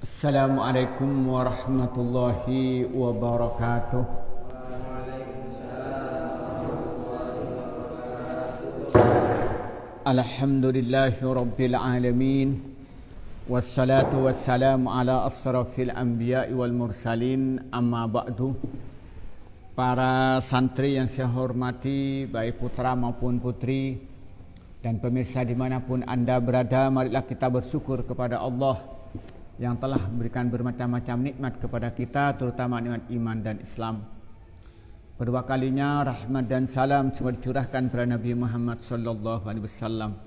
Assalamualaikum warahmatullahi wabarakatuh. Alhamdulillahi rabbil alamin. Wassalatu wassalamu ala asrafil anbiya'i wal mursalin. Amma ba'du. Para santri yang saya hormati, baik putra maupun putri, dan pemirsa dimanapun Anda berada, marilah kita bersyukur kepada Allah yang telah memberikan bermacam-macam nikmat kepada kita, terutama nikmat iman dan Islam. Kedua kalinya rahmat dan salam semoga dicurahkan kepada Nabi Muhammad sallallahu alaihi wasallam.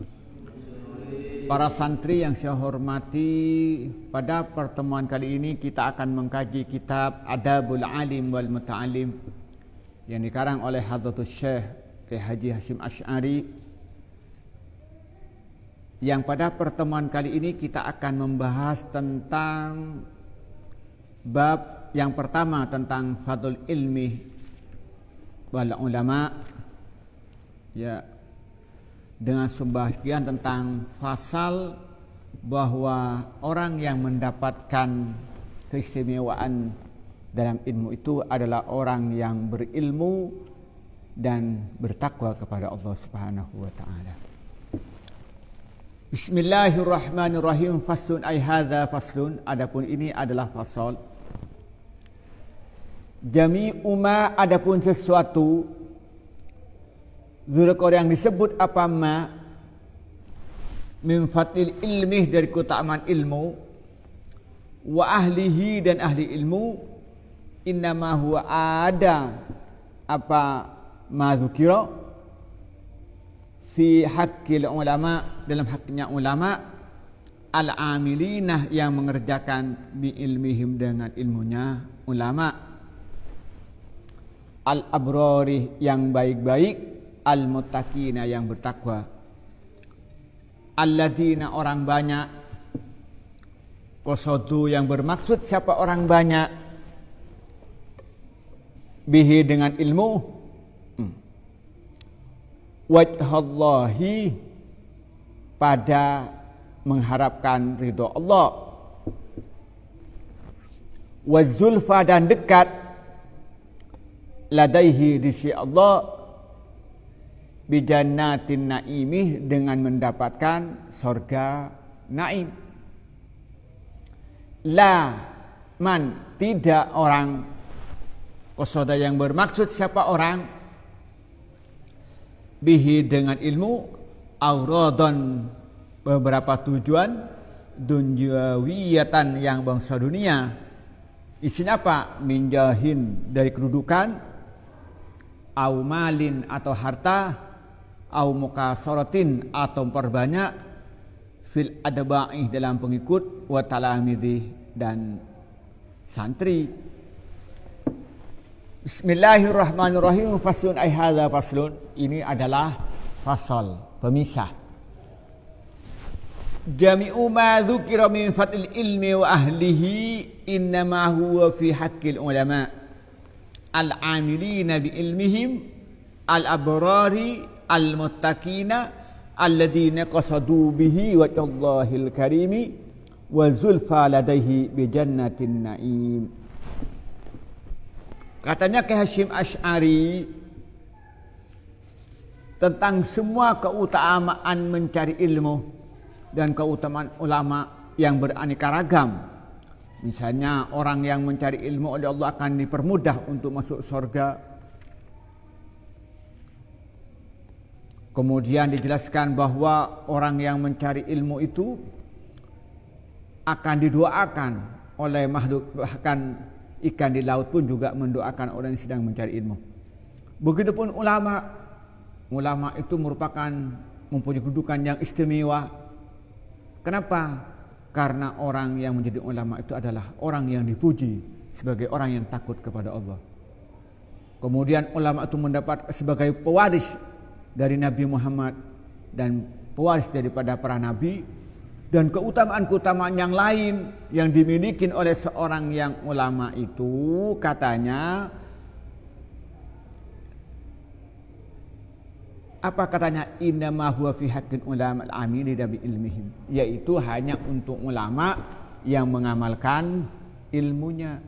Para santri yang saya hormati, pada pertemuan kali ini kita akan mengkaji kitab Adabul Alim wal Muta'alim yang dikarang oleh Hadratus Syekh Kiai Haji Hasyim Asy'ari. Yang pada pertemuan kali ini kita akan membahas tentang bab yang pertama tentang fadl ilmi wal ulama, ya, dengan sebagian tentang fasal bahwa orang yang mendapatkan keistimewaan dalam ilmu itu adalah orang yang berilmu dan bertakwa kepada Allah Subhanahu wa taala. Bismillahirrahmanirrahim. Faslun ay hadza faslun. Adapun ini adalah fasal. Jami'u ma, adapun sesuatu, dzikr yang disebut apa ma, min fatil ilmi, dari keutamaan ilmu, wa ahlihi, dan ahli ilmu, innama huwa, ada apa ma dzikra fi haqqil ulama, dalam haknya ulama, al-amilina, yang mengerjakan bi ilmihim, dengan ilmunya ulama, al-abrari, yang baik-baik, al-muttaqina, yang bertakwa, alladzina, orang banyak, qasadu, yang bermaksud siapa orang banyak, bihi, dengan ilmu, wajhallahi, pada mengharapkan ridho Allah, wazulfa, dan dekat, ladaihi, di sisi Allah, bijannatin naimih, dengan mendapatkan surga naim. La man, tidak orang, qasada, yang bermaksud siapa orang, bihi, dengan ilmu, auradon, beberapa tujuan, dunyawiyatan, yang bangsa dunia. Isinya apa? Minjahin, dari kedudukan, au malin, atau harta, au mukasaratin, atau memperbanyak, fil adba'i, dalam pengikut, wa talamidhi, dan santri. Bismillahirrahmanirrahim. Faslun ay hadza faslun. Ini adalah fasal, pemisah. Jami'u ma dzukira min fadlil ilmi wa ahlihi innama huwa fi haqqil ulama al-amilina bi ilmihim al-abrari al-muttaqina alladhina qasadu bihi wajhallahil karimi wa zulfa ladaihi bi jannatin naim. Katanya Kiai Hasyim Asy'ari tentang semua keutamaan mencari ilmu dan keutamaan ulama yang beraneka ragam. Misalnya orang yang mencari ilmu oleh Allah akan dipermudah untuk masuk surga. Kemudian dijelaskan bahwa orang yang mencari ilmu itu akan didoakan oleh makhluk, bahkan ikan di laut pun juga mendoakan orang yang sedang mencari ilmu. Begitupun ulama. Ulama itu merupakan mempunyai kedudukan yang istimewa. Kenapa? Karena orang yang menjadi ulama itu adalah orang yang dipuji sebagai orang yang takut kepada Allah. Kemudian ulama itu mendapat sebagai pewaris dari Nabi Muhammad dan pewaris daripada para nabi, dan keutamaan-keutamaan yang lain yang dimiliki oleh seorang yang ulama itu, katanya apa katanya, innama huwa fi haqqin ulama al-amili bi ilmihim, yaitu hanya untuk ulama yang mengamalkan ilmunya.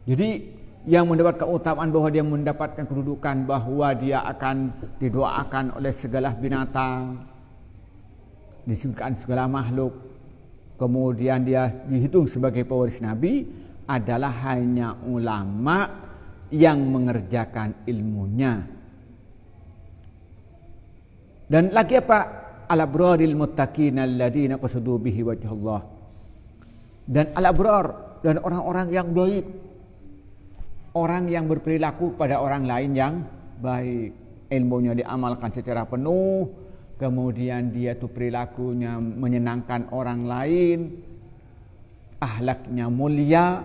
Jadi yang mendapat keutamaan bahwa dia mendapatkan kedudukan bahwa dia akan didoakan oleh segala binatang, disebutkan segala makhluk, kemudian dia dihitung sebagai pewaris Nabi, adalah hanya ulama yang mengerjakan ilmunya. Dan lagi apa? Al-abraril muttaqin alladziina qasadu bihi wajh Allah. Dan al-abrar, dan orang-orang yang baik, orang yang berperilaku pada orang lain yang baik, ilmunya diamalkan secara penuh, kemudian dia tuh perilakunya menyenangkan orang lain, akhlaknya mulia,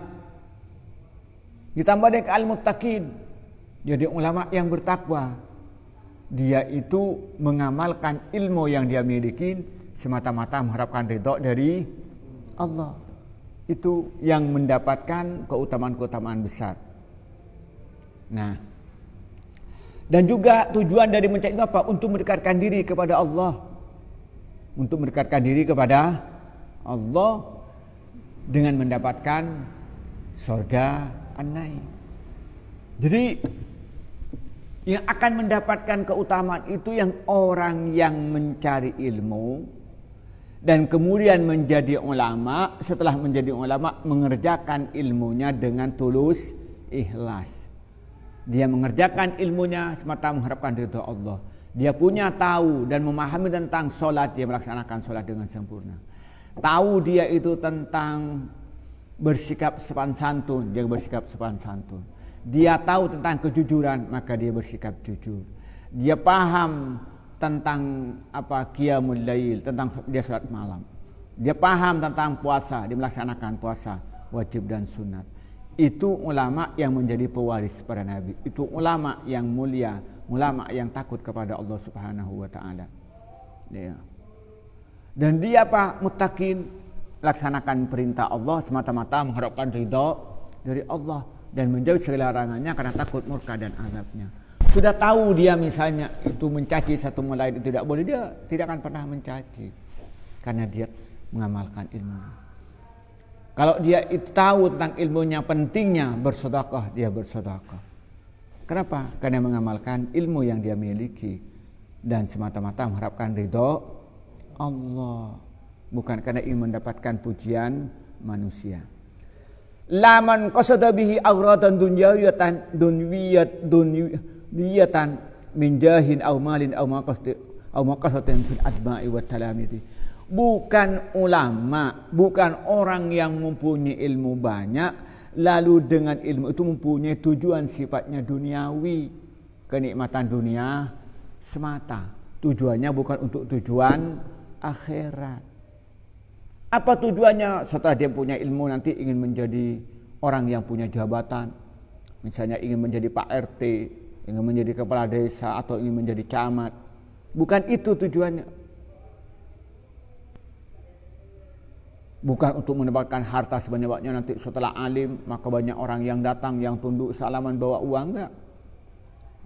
ditambah dengan al-muttaqin, jadi ulama yang bertakwa. Dia itu mengamalkan ilmu yang dia miliki semata-mata mengharapkan ridha dari Allah. Itu yang mendapatkan keutamaan-keutamaan besar. Nah, dan juga tujuan dari mencari ilmu apa? Untuk mendekatkan diri kepada Allah. Untuk mendekatkan diri kepada Allah dengan mendapatkan surga an-naim. Jadi yang akan mendapatkan keutamaan itu yang orang yang mencari ilmu dan kemudian menjadi ulama, setelah menjadi ulama mengerjakan ilmunya dengan tulus ikhlas. Dia mengerjakan ilmunya semata mengharapkan ridha Allah. Dia punya tahu dan memahami tentang sholat, dia melaksanakan sholat dengan sempurna. Tahu dia itu tentang bersikap sopan santun, dia bersikap sopan santun. Dia tahu tentang kejujuran, maka dia bersikap jujur. Dia paham tentang qiyamul lail, tentang dia salat malam. Dia paham tentang puasa, dia melaksanakan puasa wajib dan sunat. Itu ulama yang menjadi pewaris para nabi. Itu ulama yang mulia, ulama yang takut kepada Allah Subhanahu wa taala. Ya. Dan dia muttaqin, laksanakan perintah Allah semata-mata mengharapkan ridha dari Allah dan menjauhi segala larangannya karena takut murka dan azabnya. Sudah tahu dia misalnya itu mencaci satu sama lain itu tidak boleh, dia tidak akan pernah mencaci karena dia mengamalkan ilmu. Kalau dia tahu tentang ilmunya pentingnya bersedekah, dia bersedekah. Kenapa? Karena mengamalkan ilmu yang dia miliki dan semata-mata mengharapkan ridha Allah, bukan karena ingin mendapatkan pujian manusia. Laman qasada bihi aghradan dunyawiyatan min jahin aw malin aw maqasatin fil adma'i wat talamidi. Bukan ulama, bukan orang yang mempunyai ilmu banyak lalu dengan ilmu itu mempunyai tujuan sifatnya duniawi, kenikmatan dunia semata. Tujuannya bukan untuk tujuan akhirat. Apa tujuannya? Setelah dia punya ilmu nanti ingin menjadi orang yang punya jabatan, misalnya ingin menjadi Pak RT, ingin menjadi kepala desa atau ingin menjadi camat. Bukan itu tujuannya. Bukan untuk mendapatkan harta sebanyak-banyaknya nanti setelah alim maka banyak orang yang datang yang tunduk salaman bawa uang, enggak.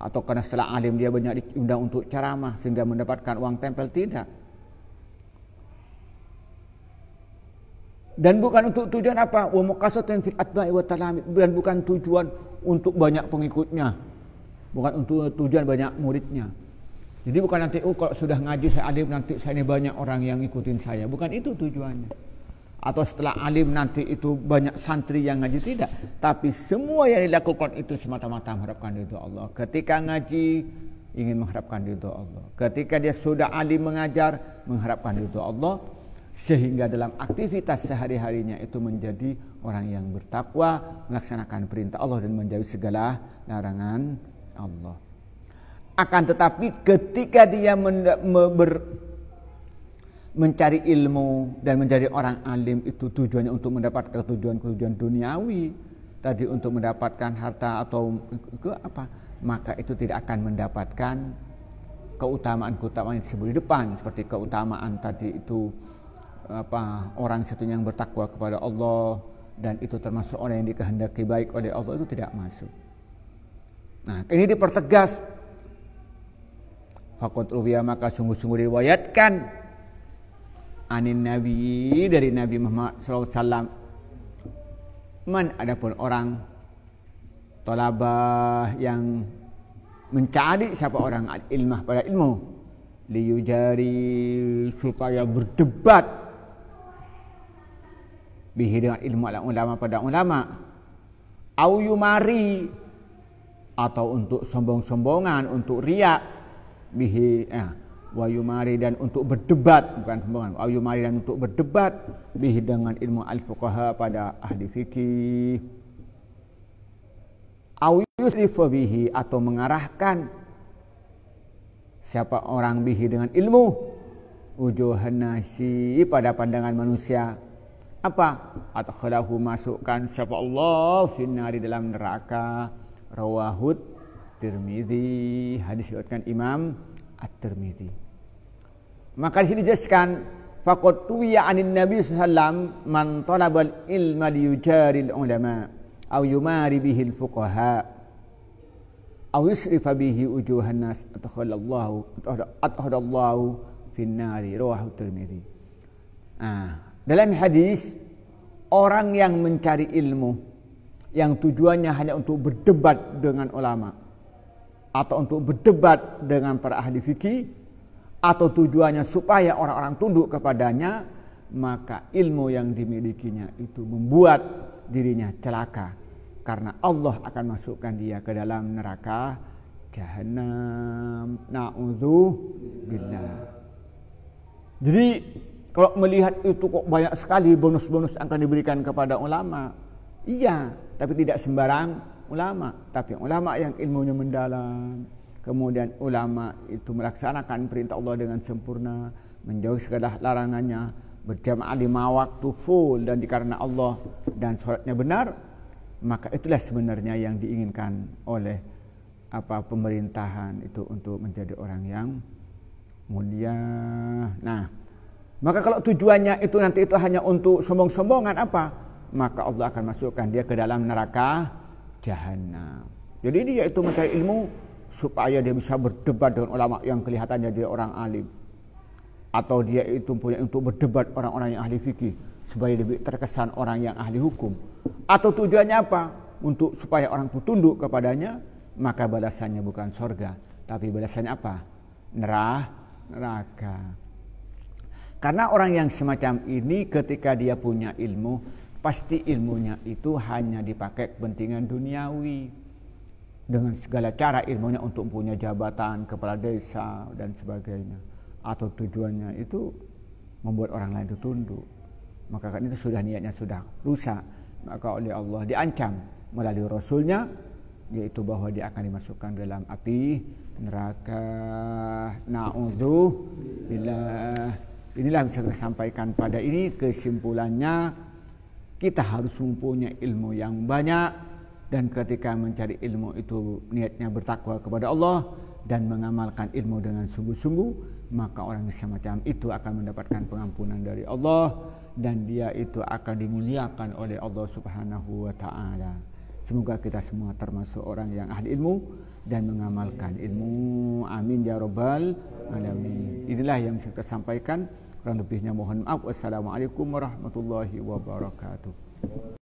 Atau karena setelah alim dia banyak diundang untuk ceramah sehingga mendapatkan uang tempel, tidak. Dan bukan untuk tujuan apa? Wa muqasatin fil atba'i wa talamid, dan bukan tujuan untuk banyak pengikutnya. Bukan untuk tujuan banyak muridnya. Jadi bukan nanti kalau sudah ngaji saya alim nanti saya ini banyak orang yang ngikutin saya. Bukan itu tujuannya. Atau setelah alim nanti itu banyak santri yang ngaji, tidak. Tapi semua yang dilakukan itu semata-mata mengharapkan ridha Allah. Ketika ngaji ingin mengharapkan ridha Allah. Ketika dia sudah alim mengajar mengharapkan ridha Allah. Sehingga dalam aktivitas sehari-harinya itu menjadi orang yang bertakwa, melaksanakan perintah Allah dan menjauhi segala larangan Allah. Akan tetapi ketika dia mencari ilmu dan menjadi orang alim itu tujuannya untuk mendapatkan tujuan-tujuan duniawi, tadi untuk mendapatkan harta atau maka itu tidak akan mendapatkan keutamaan-keutamaan yang disebut di depan, seperti keutamaan tadi itu orang satunya yang bertakwa kepada Allah dan itu termasuk orang yang dikehendaki baik oleh Allah, itu tidak masuk. Nah, ini dipertegas. Faqad ruwiya, maka sungguh-sungguh diriwayatkan anin nabi, dari Nabi Muhammad SAW, man, adapun orang talabah yang mencari siapa orang ilmah pada ilmu, liyujari, supaya berdebat bihi dengan ilmu ulama pada ulama, au yumari, atau untuk sombong-sombongan, untuk riak, bihi wa yumari, dan untuk berdebat, bukan sombongan, au yumari, dan untuk berdebat bihi dengan ilmu al-fuqaha pada ahli fikih, au yusrifu bihi, atau mengarahkan siapa orang bihi dengan ilmu, wujuhan nasi, pada pandangan manusia, apa? Adkhalahu, masukkan siapa Allah finnari, dalam neraka. Rawahud Tirmidzi, hadis diriwayatkan Imam At-Tirmidzi. Maka di sini dijelaskan, faqad tuwiya 'anin Nabi sallallahu alaihi wasallam man talabal ilma liyujari al-ulama aw yumari bihi al-fuqaha aw yusrifa bihi wujuhan nas adkhalallahu finnari. Rawahu Tirmidzi. Dalam hadis, orang yang mencari ilmu yang tujuannya hanya untuk berdebat dengan ulama, atau untuk berdebat dengan para ahli fikih, atau tujuannya supaya orang-orang tunduk kepadanya, maka ilmu yang dimilikinya itu membuat dirinya celaka, karena Allah akan masukkan dia ke dalam neraka jahanam. Na'udzubillah. Jadi kalau melihat itu kok banyak sekali bonus-bonus yang akan diberikan kepada ulama, iya, tapi tidak sembarang ulama, tapi ulama yang ilmunya mendalam. Kemudian ulama itu melaksanakan perintah Allah dengan sempurna, menjauhi segala larangannya, berjamaah 5 waktu full, dan dikarenakan Allah dan sholatnya benar, maka itulah sebenarnya yang diinginkan oleh pemerintahan itu, untuk menjadi orang yang mulia. Nah, maka kalau tujuannya itu nanti itu hanya untuk sombong-sombongan, maka Allah akan masukkan dia ke dalam neraka jahanam. Jadi dia itu mencari ilmu supaya dia bisa berdebat dengan ulama yang kelihatannya dia orang alim, atau dia itu punya untuk berdebat orang-orang yang ahli fikih supaya lebih terkesan orang yang ahli hukum, atau tujuannya untuk supaya orang itu tunduk kepadanya, maka balasannya bukan surga, tapi balasannya neraka. Karena orang yang semacam ini ketika dia punya ilmu, pasti ilmunya itu hanya dipakai kepentingan duniawi, dengan segala cara ilmunya untuk punya jabatan, kepala desa dan sebagainya, atau tujuannya itu membuat orang lain itu tunduk. Maka kan itu sudah niatnya sudah rusak, maka oleh Allah diancam melalui Rasulnya, yaitu bahwa dia akan dimasukkan dalam api neraka. Na'udzubillah. Inilah yang bisa kita sampaikan pada ini. Kesimpulannya, kita harus mempunyai ilmu yang banyak, dan ketika mencari ilmu itu niatnya bertakwa kepada Allah dan mengamalkan ilmu dengan sungguh-sungguh, maka orang semacam itu akan mendapatkan pengampunan dari Allah, dan dia itu akan dimuliakan oleh Allah Subhanahu wa taala. Semoga kita semua termasuk orang yang ahli ilmu dan mengamalkan ilmu. Amin ya rabbal alamin. Inilah yang saya sampaikan. Kurang lebihnya mohon maaf. Wassalamualaikum warahmatullahi wabarakatuh.